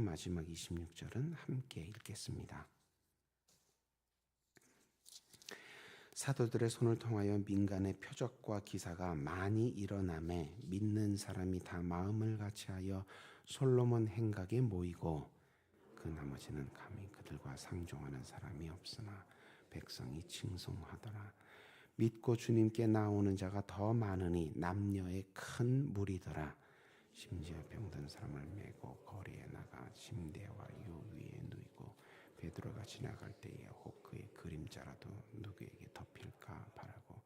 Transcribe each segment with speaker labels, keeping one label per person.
Speaker 1: 마지막 26절은 함께 읽겠습니다. 사도들의 손을 통하여 민간의 표적과 기사가 많이 일어나매 믿는 사람이 다 마음을 같이하여 솔로몬 행각에 모이고 그 나머지는 감히 그들과 상종하는 사람이 없으나 백성이 칭송하더라. 믿고 주님께 나오는 자가 더 많으니 남녀의 큰 무리더라. 심지어 병든 사람을 메고 거리에 나가 침대와 유 위에 누이고 베드로가 지나갈 때에 혹 그의 그림자라도 누구에게 덮일까 바라고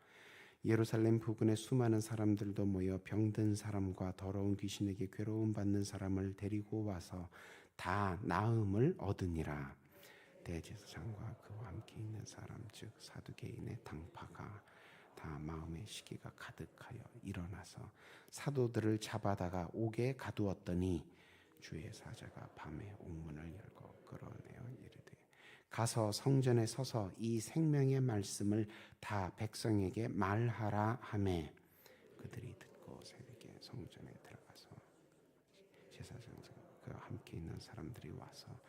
Speaker 1: 예루살렘 부근에 수많은 사람들도 모여 병든 사람과 더러운 귀신에게 괴로움 받는 사람을 데리고 와서 다 나음을 얻으니라. 대제사장과 그와 함께 있는 사람 즉 사두개인의 당파가 다 마음의 시기가 가득하여 일어나서 사도들을 잡아다가 옥에 가두었더니 주의 사자가 밤에 옥문을 열고 끌어내어 이르되 가서 성전에 서서 이 생명의 말씀을 다 백성에게 말하라 하매 그들이 듣고 새벽에 성전에 들어가서 제사장과 그와 함께 있는 사람들이 와서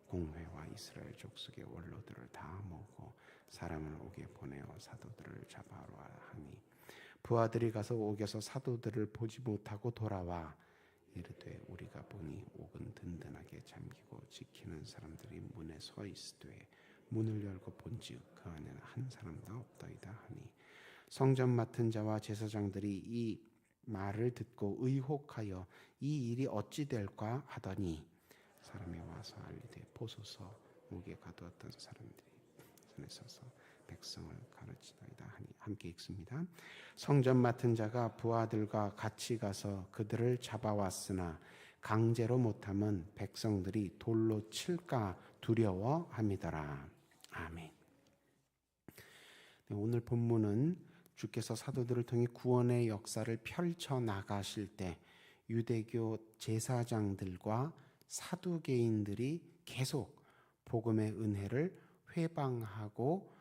Speaker 1: 공회와 이스라엘 족속의 원로들을 다 모으고 사람을 옥에 보내어 사도들을 잡아오라 하니 부하들이 가서 옥에서 사도들을 보지 못하고 돌아와 이르되 우리가 보니 옥은 든든하게 잠기고 지키는 사람들이 문에 서 있으되 문을 열고 본즉 그 안에는 한 사람도 없더이다 하니 성전 맡은 자와 제사장들이 이 말을 듣고 의혹하여 이 일이 어찌 될까 하더니 사람이 와서 알리되 보소서 옥에 가두었던 사람들이 손에 서서 백성을 가르치나이다 하니 함께 읽습니다. 성전 맡은 자가 부하들과 같이 가서 그들을 잡아왔으나 강제로 못하면 백성들이 돌로 칠까 두려워함이더라. 아멘. 네, 오늘 본문은 주께서 사도들을 통해 구원의 역사를 펼쳐 나가실 때 유대교 제사장들과 사두개인들이 계속 복음의 은혜를 회방하고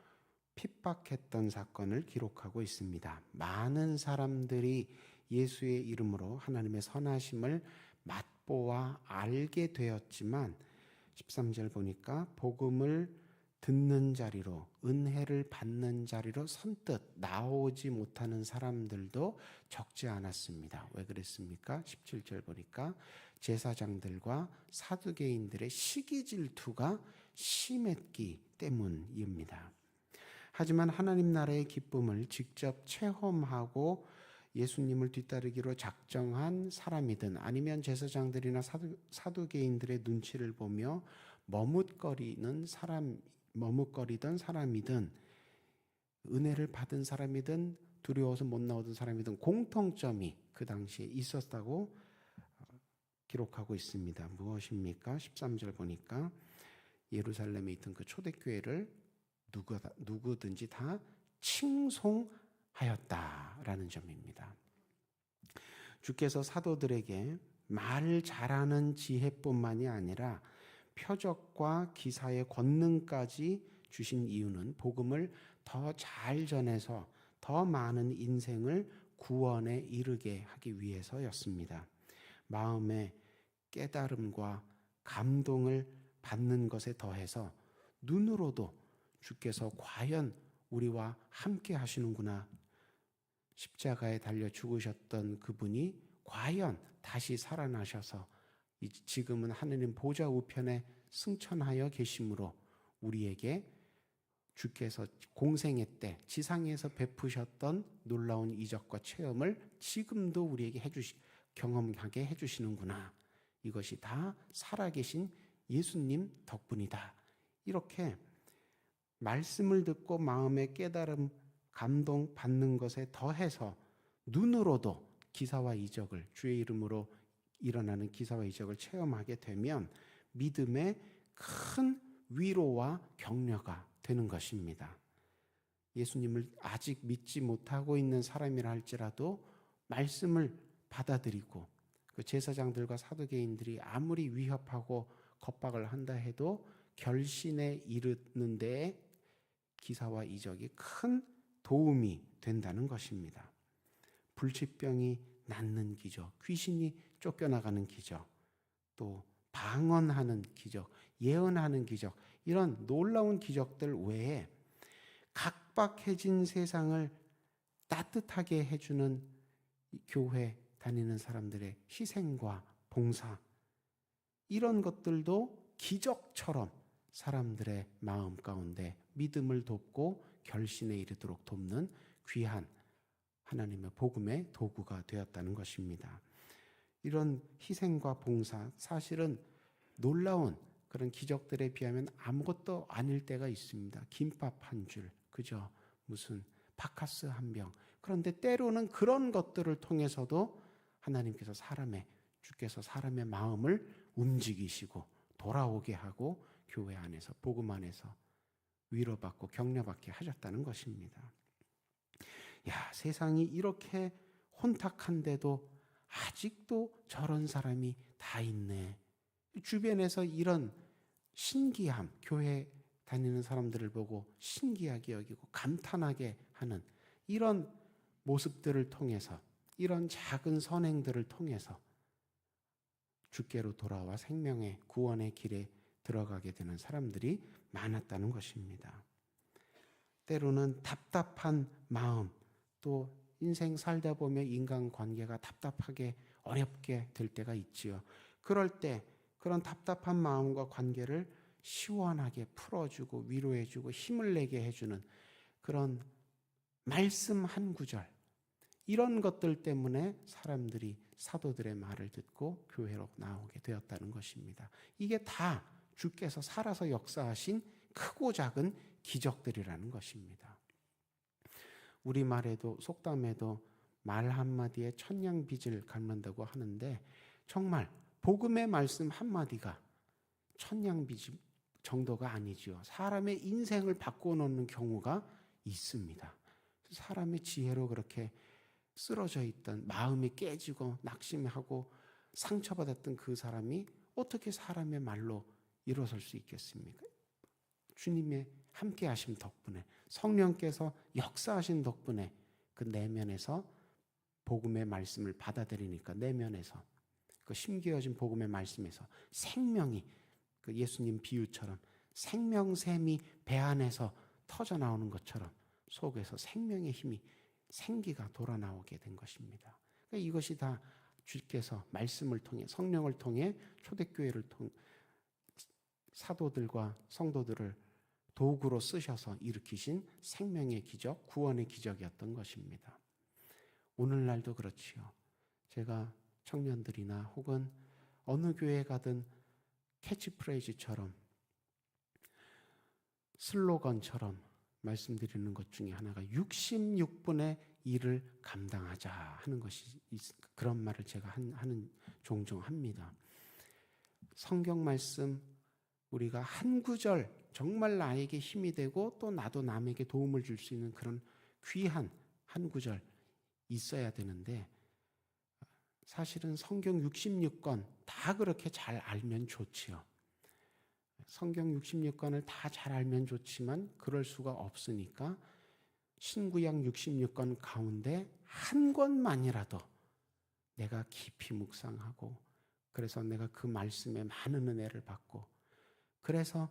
Speaker 1: 핍박했던 사건을 기록하고 있습니다. 많은 사람들이 예수의 이름으로 하나님의 선하심을 맛보아 알게 되었지만 13절 보니까 복음을 듣는 자리로 은혜를 받는 자리로 선뜻 나오지 못하는 사람들도 적지 않았습니다. 왜 그랬습니까? 17절 보니까 제사장들과 사두개인들의 시기 질투가 심했기 때문입니다. 하지만 하나님 나라의 기쁨을 직접 체험하고 예수님을 뒤따르기로 작정한 사람이든 아니면 제사장들이나 사두개인들의 눈치를 보며 머뭇거리던 사람이든 은혜를 받은 사람이든 두려워서 못 나오던 사람이든 공통점이 그 당시에 있었다고 기록하고 있습니다. 무엇입니까? 13절 보니까 예루살렘에 있던 그 초대교회를 누구든지 다 칭송하였다라는 점입니다. 주께서 사도들에게 말 잘하는 지혜뿐만이 아니라 표적과 기사의 권능까지 주신 이유는 복음을 더 잘 전해서 더 많은 인생을 구원에 이르게 하기 위해서였습니다. 마음의 깨달음과 감동을 받는 것에 더해서 눈으로도 주께서 과연 우리와 함께 하시는구나, 십자가에 달려 죽으셨던 그분이 과연 다시 살아나셔서 지금은 하느님 보좌 우편에 승천하여 계심으로 우리에게 주께서 공생애 때 지상에서 베푸셨던 놀라운 이적과 체험을 지금도 우리에게 경험하게 해주시는구나. 이것이 다 살아계신 예수님 덕분이다. 이렇게 말씀을 듣고 마음의 깨달음, 감동 받는 것에 더해서 눈으로도 기사와 이적을, 주의 이름으로 일어나는 기사와 이적을 체험하게 되면 믿음의 큰 위로와 격려가 되는 것입니다. 예수님을 아직 믿지 못하고 있는 사람이라 할지라도 말씀을 받아들이고 그 제사장들과 사두개인들이 아무리 위협하고 겁박을 한다 해도 결신에 이르는 데에 기사와 이적이 큰 도움이 된다는 것입니다. 불치병이 낫는 기적, 귀신이 쫓겨나가는 기적, 또 방언하는 기적, 예언하는 기적, 이런 놀라운 기적들 외에 각박해진 세상을 따뜻하게 해주는 교회 다니는 사람들의 희생과 봉사, 이런 것들도 기적처럼 사람들의 마음 가운데 믿음을 돕고 결신에 이르도록 돕는 귀한 하나님의 복음의 도구가 되었다는 것입니다. 이런 희생과 봉사, 사실은 놀라운 그런 기적들에 비하면 아무것도 아닐 때가 있습니다. 김밥 한 줄, 그죠? 무슨 바카스 한 병. 그런데 때로는 그런 것들을 통해서도 하나님께서 주께서 사람의 마음을 움직이시고 돌아오게 하고 교회 안에서, 복음 안에서 위로받고 격려받게 하셨다는 것입니다. 야, 세상이 이렇게 혼탁한데도 아직도 저런 사람이 다 있네. 주변에서 이런 신기함, 교회 다니는 사람들을 보고 신기하게 여기고 감탄하게 하는 이런 모습들을 통해서, 이런 작은 선행들을 통해서 주께로 돌아와 생명의 구원의 길에 들어가게 되는 사람들이 많았다는 것입니다. 때로는 답답한 마음, 또 인생 살다 보면 인간관계가 답답하게 어렵게 될 때가 있지요. 그럴 때 그런 답답한 마음과 관계를 시원하게 풀어주고 위로해주고 힘을 내게 해주는 그런 말씀 한 구절, 이런 것들 때문에 사람들이 사도들의 말을 듣고 교회로 나오게 되었다는 것입니다. 이게 다 주께서 살아서 역사하신 크고 작은 기적들이라는 것입니다. 우리말에도, 속담에도 말 한마디에 천냥빚을 갚는다고 하는데, 정말 복음의 말씀 한마디가 천냥빚 정도가 아니지요. 사람의 인생을 바꿔놓는 경우가 있습니다. 사람의 지혜로 그렇게 쓰러져 있던, 마음이 깨지고 낙심하고 상처받았던 그 사람이 어떻게 사람의 말로 일어설 수 있겠습니까? 주님의 함께 하심 덕분에, 성령께서 역사하신 덕분에 그 내면에서 복음의 말씀을 받아들이니까, 내면에서 그 심겨진 복음의 말씀에서 생명이, 그 예수님 비유처럼 생명샘이 배 안에서 터져 나오는 것처럼 속에서 생명의 힘이, 생기가 돌아 나오게 된 것입니다. 그러니까 이것이 다 주께서 말씀을 통해, 성령을 통해 초대교회를 통해 사도들과 성도들을 도구로 쓰셔서 일으키신 생명의 기적, 구원의 기적이었던 것입니다. 오늘날도 그렇지요. 제가 청년들이나 혹은 어느 교회에 가든 캐치프레이즈처럼, 슬로건처럼 말씀드리는 것 중에 하나가 66분의 일을 감당하자 하는 것이, 그런 말을 제가 종종 합니다. 성경 말씀 우리가 한 구절 정말 나에게 힘이 되고 또 나도 남에게 도움을 줄 수 있는 그런 귀한 한 구절 있어야 되는데, 사실은 성경 66권 다 그렇게 잘 알면 좋지요. 성경 66권을 다 잘 알면 좋지만 그럴 수가 없으니까 신구약 66권 가운데 한 권만이라도 내가 깊이 묵상하고, 그래서 내가 그 말씀에 많은 은혜를 받고, 그래서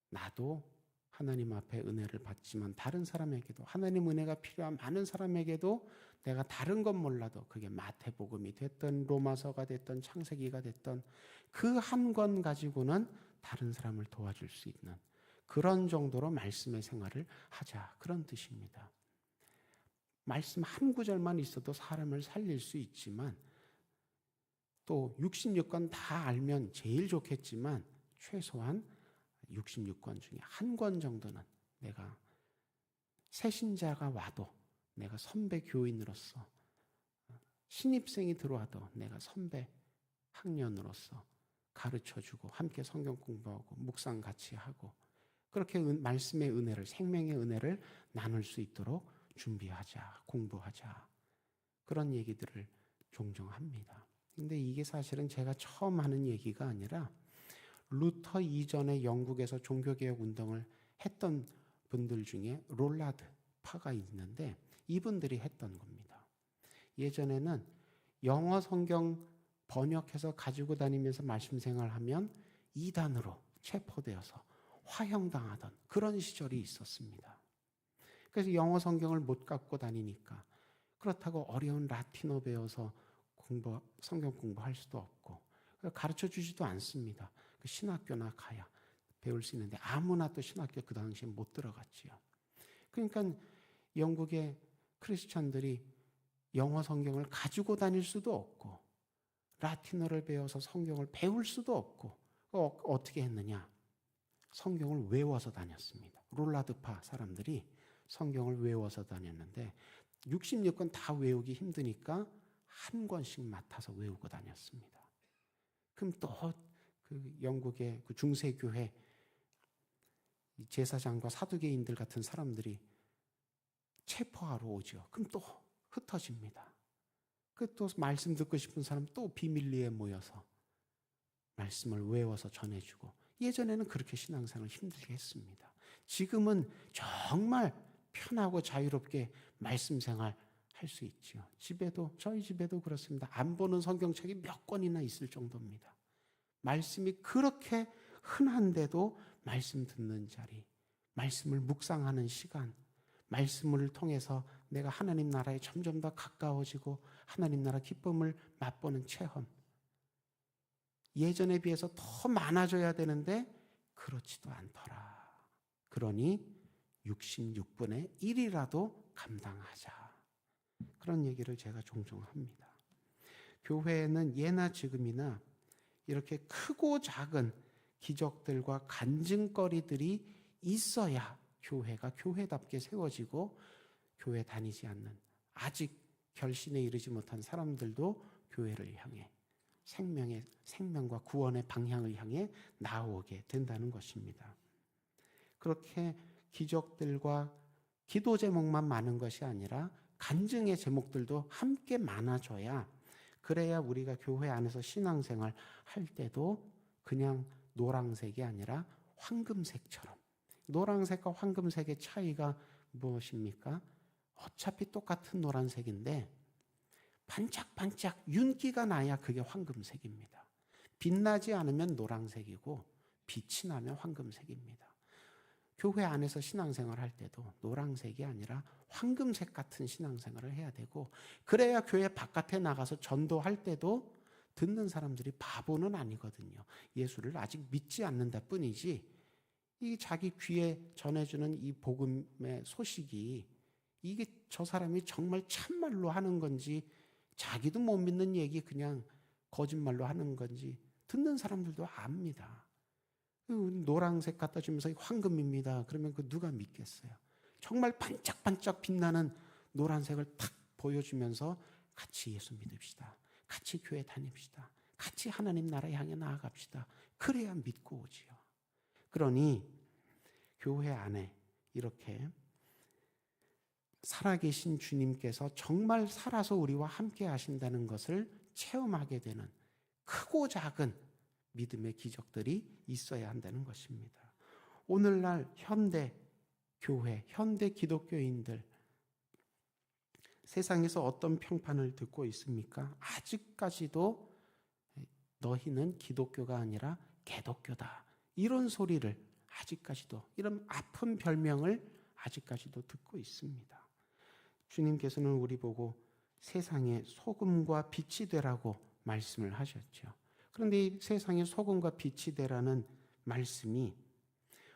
Speaker 1: 나도 하나님 앞에 은혜를 받지만 다른 사람에게도, 하나님 은혜가 필요한 많은 사람에게도 내가 다른 건 몰라도, 그게 마태복음이 됐던 로마서가 됐던 창세기가 됐던 그 한 권 가지고는 다른 사람을 도와줄 수 있는 그런 정도로 말씀의 생활을 하자, 그런 뜻입니다. 말씀 한 구절만 있어도 사람을 살릴 수 있지만, 또 66권 다 알면 제일 좋겠지만 최소한 66권 중에 한 권 정도는 내가 새신자가 와도 내가 선배 교인으로서, 신입생이 들어와도 내가 선배 학년으로서 가르쳐주고 함께 성경 공부하고 묵상 같이 하고, 그렇게 말씀의 은혜를, 생명의 은혜를 나눌 수 있도록 준비하자, 공부하자, 그런 얘기들을 종종 합니다. 근데 이게 사실은 제가 처음 하는 얘기가 아니라 루터 이전에 영국에서 종교개혁 운동을 했던 분들 중에 롤라드 파가 있는데, 이분들이 했던 겁니다. 예전에는 영어 성경 번역해서 가지고 다니면서 말씀 생활하면 이단으로 체포되어서 화형당하던 그런 시절이 있었습니다. 그래서 영어 성경을 못 갖고 다니니까, 그렇다고 어려운 라틴어 배워서 성경 공부할 수도 없고 가르쳐 주지도 않습니다. 신학교나 가야 배울 수 있는데 아무나 또 신학교 그 당시에 못 들어갔지요. 그러니까 영국의 크리스찬들이 영어 성경을 가지고 다닐 수도 없고 라틴어를 배워서 성경을 배울 수도 없고 어떻게 했느냐? 성경을 외워서 다녔습니다. 롤라드파 사람들이 성경을 외워서 다녔는데 66권 다 외우기 힘드니까 한 권씩 맡아서 외우고 다녔습니다. 그럼 또 그 영국의 그 중세교회 제사장과 사두개인들 같은 사람들이 체포하러 오죠. 그럼 또 흩어집니다. 또 말씀 듣고 싶은 사람 또 비밀리에 모여서 말씀을 외워서 전해주고, 예전에는 그렇게 신앙생활을 힘들게 했습니다. 지금은 정말 편하고 자유롭게 말씀 생활 할 수 있죠. 저희 집에도 그렇습니다. 안 보는 성경책이 몇 권이나 있을 정도입니다. 말씀이 그렇게 흔한데도 말씀 듣는 자리, 말씀을 묵상하는 시간, 말씀을 통해서 내가 하나님 나라에 점점 더 가까워지고 하나님 나라 기쁨을 맛보는 체험, 예전에 비해서 더 많아져야 되는데 그렇지도 않더라. 그러니 66분의 1이라도 감당하자. 그런 얘기를 제가 종종 합니다. 교회에는 예나 지금이나 이렇게 크고 작은 기적들과 간증거리들이 있어야 교회가 교회답게 세워지고, 교회 다니지 않는 아직 결신에 이르지 못한 사람들도 교회를 향해 생명과 구원의 방향을 향해 나아오게 된다는 것입니다. 그렇게 기적들과 기도 제목만 많은 것이 아니라 간증의 제목들도 함께 많아져야, 그래야 우리가 교회 안에서 신앙생활 할 때도 그냥 노란색이 아니라 황금색처럼. 노란색과 황금색의 차이가 무엇입니까? 어차피 똑같은 노란색인데 반짝반짝 윤기가 나야 그게 황금색입니다. 빛나지 않으면 노란색이고 빛이 나면 황금색입니다. 교회 안에서 신앙생활 할 때도 노란색이 아니라 황금색 같은 신앙생활을 해야 되고, 그래야 교회 바깥에 나가서 전도할 때도 듣는 사람들이 바보는 아니거든요. 예수를 아직 믿지 않는다 뿐이지, 이 자기 귀에 전해주는 이 복음의 소식이 이게 저 사람이 정말 참말로 하는 건지, 자기도 못 믿는 얘기 그냥 거짓말로 하는 건지 듣는 사람들도 압니다. 노란색 갖다 주면서 황금입니다. 그러면 그 누가 믿겠어요? 정말 반짝반짝 빛나는 노란색을 탁 보여주면서 같이 예수 믿읍시다. 같이 교회 다닙시다. 같이 하나님 나라 향해 나아갑시다. 그래야 믿고 오지요. 그러니 교회 안에 이렇게 살아계신 주님께서 정말 살아서 우리와 함께 하신다는 것을 체험하게 되는 크고 작은 믿음의 기적들이 있어야 한다는 것입니다. 오늘날 현대 교회, 현대 기독교인들, 세상에서 어떤 평판을 듣고 있습니까? 아직까지도 너희는 기독교가 아니라 개독교다. 이런 소리를 아직까지도, 이런 아픈 별명을 아직까지도 듣고 있습니다. 주님께서는 우리 보고 세상의 소금과 빛이 되라고 말씀을 하셨죠. 그런데 이 세상의 소금과 빛이 되라는 말씀이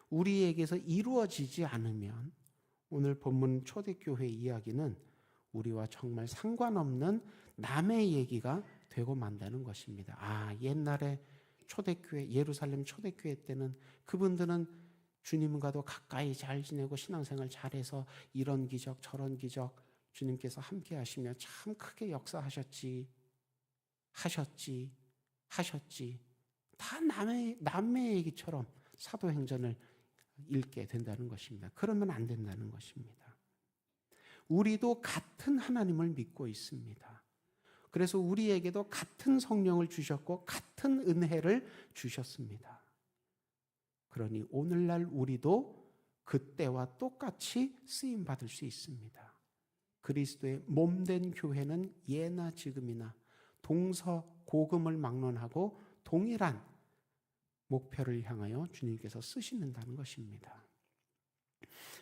Speaker 1: 우리에게서 이루어지지 않으면 오늘 본문 초대교회 이야기는 우리와 정말 상관없는 남의 얘기가 되고 만다는 것입니다. 옛날에 초대교회, 예루살렘 초대교회 때는 그분들은 주님과도 가까이 잘 지내고 신앙생활 잘해서 이런 기적 저런 기적 주님께서 함께 하시며 참 크게 역사하셨지. 다 남의 얘기처럼 사도행전을 읽게 된다는 것입니다. 그러면 안 된다는 것입니다. 우리도 같은 하나님을 믿고 있습니다. 그래서 우리에게도 같은 성령을 주셨고 같은 은혜를 주셨습니다. 그러니 오늘날 우리도 그때와 똑같이 쓰임받을 수 있습니다. 그리스도의 몸된 교회는 예나 지금이나 동서 복음을 막론하고 동일한 목표를 향하여 주님께서 쓰시는다는 것입니다.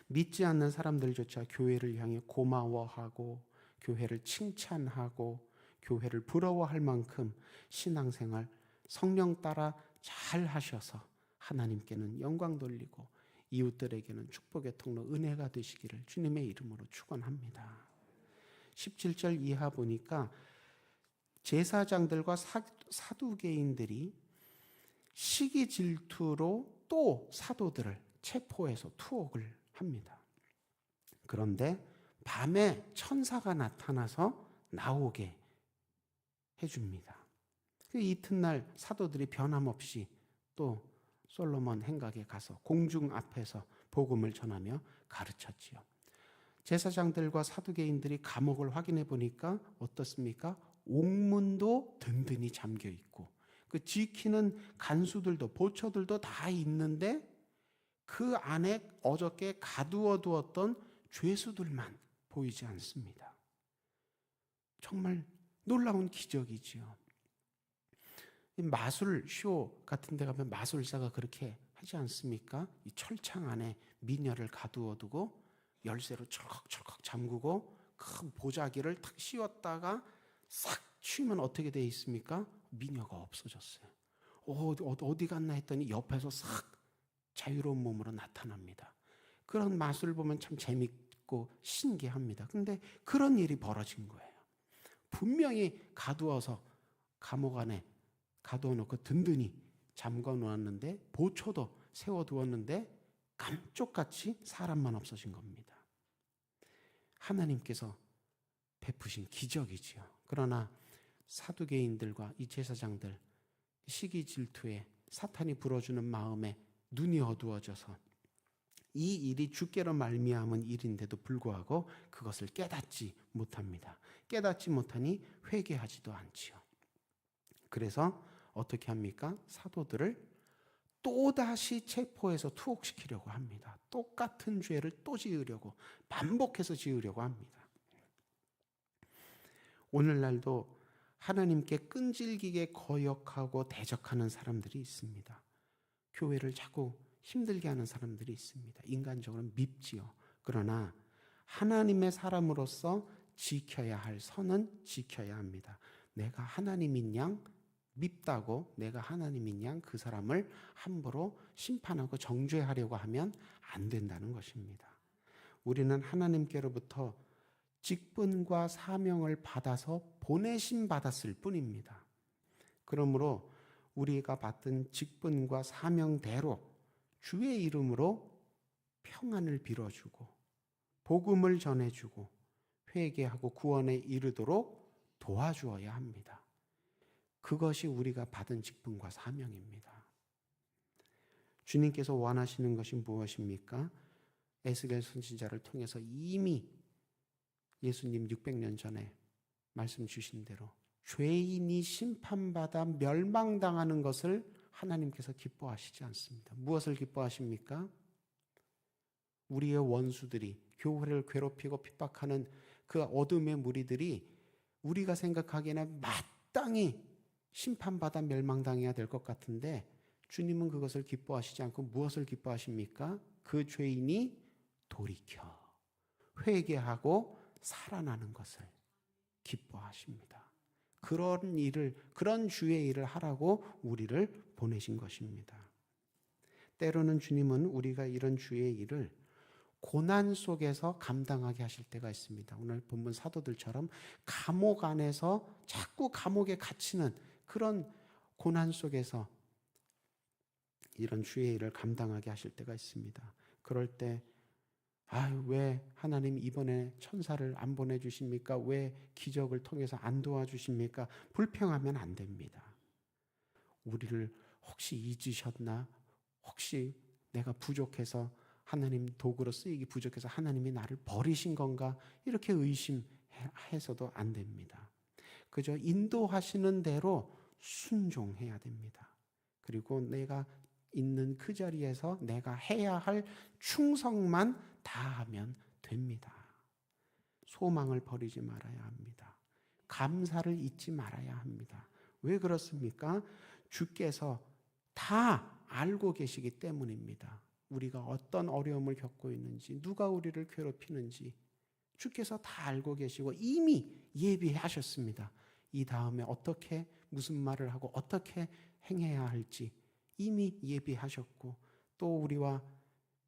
Speaker 1: 믿지 않는 사람들조차 교회를 향해 고마워하고 교회를 칭찬하고 교회를 부러워할 만큼 신앙생활 성령 따라 잘 하셔서 하나님께는 영광 돌리고 이웃들에게는 축복의 통로 은혜가 되시기를 주님의 이름으로 축원합니다. 17절 이하 보니까 제사장들과 사두개인들이 시기 질투로 또 사도들을 체포해서 투옥을 합니다. 그런데 밤에 천사가 나타나서 나오게 해줍니다. 그 이튿날 사도들이 변함없이 또 솔로몬 행각에 가서 공중 앞에서 복음을 전하며 가르쳤지요. 제사장들과 사두개인들이 감옥을 확인해 보니까 어떻습니까? 옥문도 든든히 잠겨 있고 그 지키는 간수들도 보초들도 다 있는데 그 안에 어저께 가두어 두었던 죄수들만 보이지 않습니다. 정말 놀라운 기적이지요. 마술쇼 같은 데 가면 마술사가 그렇게 하지 않습니까? 이 철창 안에 미녀를 가두어 두고 열쇠로 철컥철컥 잠그고 큰 보자기를 탁 씌웠다가 싹 치면 어떻게 돼 있습니까? 미녀가 없어졌어요. 어디 갔나 했더니 옆에서 싹 자유로운 몸으로 나타납니다. 그런 마술을 보면 참 재밌고 신기합니다. 근데 그런 일이 벌어진 거예요. 분명히 가두어서 감옥 안에 가둬놓고 든든히 잠궈 놓았는데 보초도 세워두었는데 감쪽같이 사람만 없어진 겁니다. 하나님께서 베푸신 기적이지요. 그러나 사두개인들과 이 제사장들 시기 질투에 사탄이 불어주는 마음에 눈이 어두워져서 이 일이 주께로 말미암은 일인데도 불구하고 그것을 깨닫지 못합니다. 깨닫지 못하니 회개하지도 않지요. 그래서 어떻게 합니까? 사도들을 또다시 체포해서 투옥시키려고 합니다. 똑같은 죄를 또 지으려고 반복해서 지으려고 합니다. 오늘날도 하나님께 끈질기게 거역하고 대적하는 사람들이 있습니다. 교회를 자꾸 힘들게 하는 사람들이 있습니다. 인간적으로 밉지요. 그러나 하나님의 사람으로서 지켜야 할 선은 지켜야 합니다. 내가 하나님인 양 밉다고 내가 하나님인 양 그 사람을 함부로 심판하고 정죄하려고 하면 안 된다는 것입니다. 우리는 하나님께로부터 직분과 사명을 받아서 보내심 받았을 뿐입니다. 그러므로 우리가 받은 직분과 사명대로 주의 이름으로 평안을 빌어주고 복음을 전해주고 회개하고 구원에 이르도록 도와주어야 합니다. 그것이 우리가 받은 직분과 사명입니다. 주님께서 원하시는 것이 무엇입니까? 에스겔 선지자를 통해서 이미 예수님 600년 전에 말씀 주신 대로 죄인이 심판받아 멸망당하는 것을 하나님께서 기뻐하시지 않습니다. 무엇을 기뻐하십니까? 우리의 원수들이 교회를 괴롭히고 핍박하는 그 어둠의 무리들이 우리가 생각하기에는 마땅히 심판받아 멸망당해야 될 것 같은데 주님은 그것을 기뻐하시지 않고 무엇을 기뻐하십니까? 그 죄인이 돌이켜 회개하고 살아나는 것을 기뻐하십니다. 그런 주의 일을 하라고 우리를 보내신 것입니다. 때로는 주님은 우리가 이런 주의 일을 고난 속에서 감당하게 하실 때가 있습니다. 오늘 본문 사도들처럼 감옥 안에서 자꾸 감옥에 갇히는 그런 고난 속에서 이런 주의 일을 감당하게 하실 때가 있습니다. 그럴 때 왜 하나님 이번에 천사를 안 보내주십니까? 왜 기적을 통해서 안 도와주십니까? 불평하면 안 됩니다. 우리를 혹시 잊으셨나? 혹시 내가 부족해서 하나님 도구로 쓰이기 부족해서 하나님이 나를 버리신 건가? 이렇게 의심해서도 안 됩니다. 그저 인도하시는 대로 순종해야 됩니다. 그리고 내가 있는 그 자리에서 내가 해야 할 충성만 다하면 됩니다. 소망을 버리지 말아야 합니다. 감사를 잊지 말아야 합니다. 왜 그렇습니까? 주께서 다 알고 계시기 때문입니다. 우리가 어떤 어려움을 겪고 있는지, 누가 우리를 괴롭히는지 주께서 다 알고 계시고 이미 예비하셨습니다. 이 다음에 어떻게 무슨 말을 하고 어떻게 행해야 할지 이미 예비하셨고, 또 우리와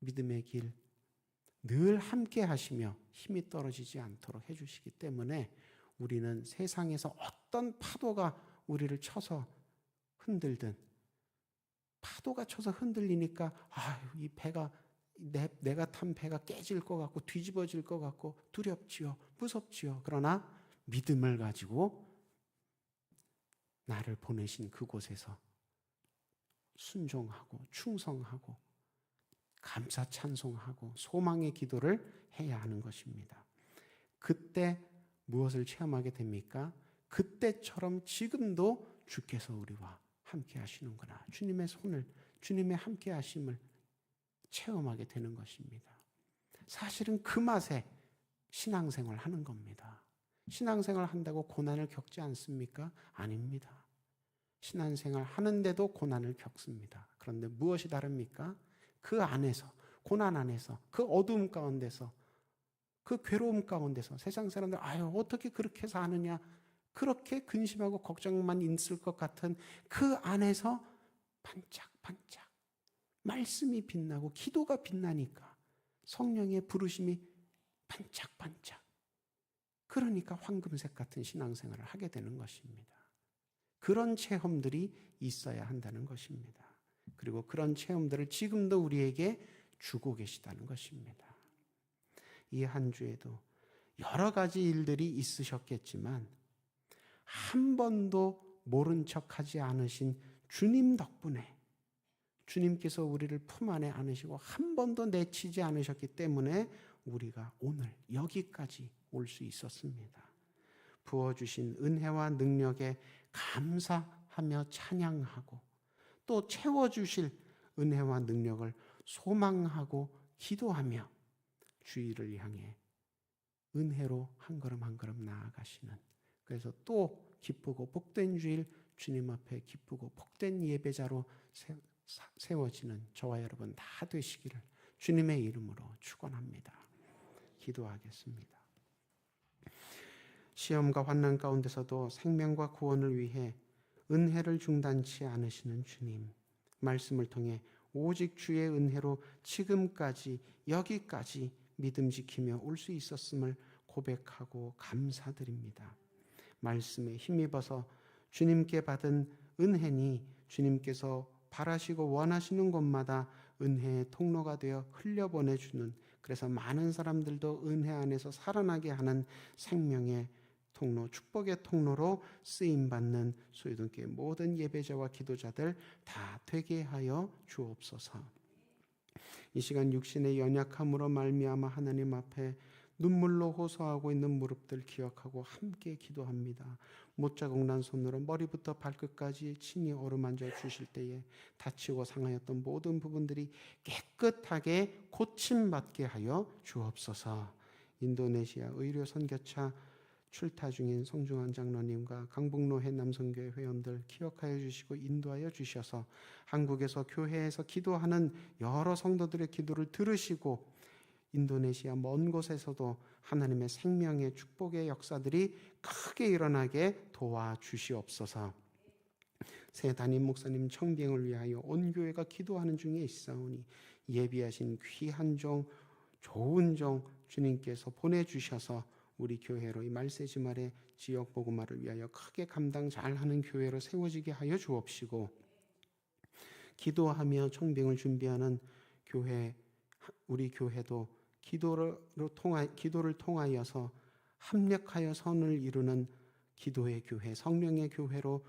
Speaker 1: 믿음의 길 늘 함께 하시며 힘이 떨어지지 않도록 해주시기 때문에 우리는 세상에서 어떤 파도가 우리를 쳐서 흔들든, 파도가 쳐서 흔들리니까 이 배가 내가 탄 배가 깨질 것 같고 뒤집어질 것 같고 두렵지요, 무섭지요. 그러나 믿음을 가지고 나를 보내신 그곳에서 순종하고 충성하고 감사 찬송하고 소망의 기도를 해야 하는 것입니다. 그때 무엇을 체험하게 됩니까? 그때처럼 지금도 주께서 우리와 함께 하시는구나, 주님의 손을, 주님의 함께 하심을 체험하게 되는 것입니다. 사실은 그 맛에 신앙생활 하는 겁니다. 신앙생활 한다고 고난을 겪지 않습니까? 아닙니다. 신앙생활 하는데도 고난을 겪습니다. 그런데 무엇이 다릅니까? 그 안에서, 고난 안에서, 그 어두움 가운데서, 그 괴로움 가운데서 세상 사람들 어떻게 그렇게 사느냐, 그렇게 근심하고 걱정만 있을 것 같은 그 안에서 반짝반짝 말씀이 빛나고 기도가 빛나니까 성령의 부르심이 반짝반짝, 그러니까 황금색 같은 신앙생활을 하게 되는 것입니다. 그런 체험들이 있어야 한다는 것입니다. 그리고 그런 체험들을 지금도 우리에게 주고 계시다는 것입니다. 이 한 주에도 여러 가지 일들이 있으셨겠지만 한 번도 모른 척하지 않으신 주님 덕분에, 주님께서 우리를 품 안에 안으시고 한 번도 내치지 않으셨기 때문에 우리가 오늘 여기까지 올 수 있었습니다. 부어주신 은혜와 능력에 감사하며 찬양하고, 또 채워주실 은혜와 능력을 소망하고 기도하며 주의를 향해 은혜로 한 걸음 한 걸음 나아가시는, 그래서 또 기쁘고 복된 주일 주님 앞에 기쁘고 복된 예배자로 세워지는 저와 여러분 다 되시기를 주님의 이름으로 축원합니다. 기도하겠습니다. 시험과 환난 가운데서도 생명과 구원을 위해 은혜를 중단치 않으시는 주님, 말씀을 통해 오직 주의 은혜로 지금까지 여기까지 믿음 지키며 올 수 있었음을 고백하고 감사드립니다. 말씀에 힘입어서 주님께 받은 은혜니 주님께서 바라시고 원하시는 곳마다 은혜의 통로가 되어 흘려보내주는, 그래서 많은 사람들도 은혜 안에서 살아나게 하는 생명의 통로, 축복의 통로로 쓰임받는 소유동교회 모든 예배자와 기도자들 다 되게 하여 주옵소서. 이 시간 육신의 연약함으로 말미암아 하나님 앞에 눈물로 호소하고 있는 무릎들 기억하고 함께 기도합니다. 못자국난 손으로 머리부터 발끝까지 친히 어루만져 주실 때에 다치고 상하였던 모든 부분들이 깨끗하게 고침받게 하여 주옵소서. 인도네시아 의료 선교차 출타 중인 성중환 장로님과 강북로회 남성교회 회원들 기억하여 주시고 인도하여 주셔서 한국에서 교회에서 기도하는 여러 성도들의 기도를 들으시고 인도네시아 먼 곳에서도 하나님의 생명의 축복의 역사들이 크게 일어나게 도와주시옵소서. 새 담임 목사님 청빙을 위하여 온 교회가 기도하는 중에 있사오니 예비하신 귀한 종, 좋은 종 주님께서 보내주셔서 우리 교회로 이 말세지 말의 지역 복음화를 위하여 크게 감당 잘하는 교회로 세워지게 하여 주옵시고, 기도하며 청빙을 준비하는 교회, 우리 교회도 기도를 통하여서 합력하여 선을 이루는 기도의 교회, 성령의 교회로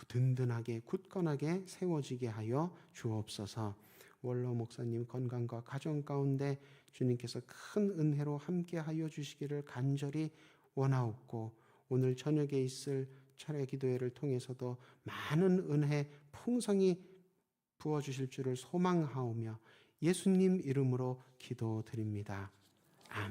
Speaker 1: 든든하게 굳건하게 세워지게 하여 주옵소서. 원로 목사님 건강과 가정 가운데 주님께서 큰 은혜로 함께하여 주시기를 간절히 원하옵고, 오늘 저녁에 있을 철회 기도회를 통해서도 많은 은혜 풍성히 부어주실 줄을 소망하오며 예수님 이름으로 기도드립니다. 아멘.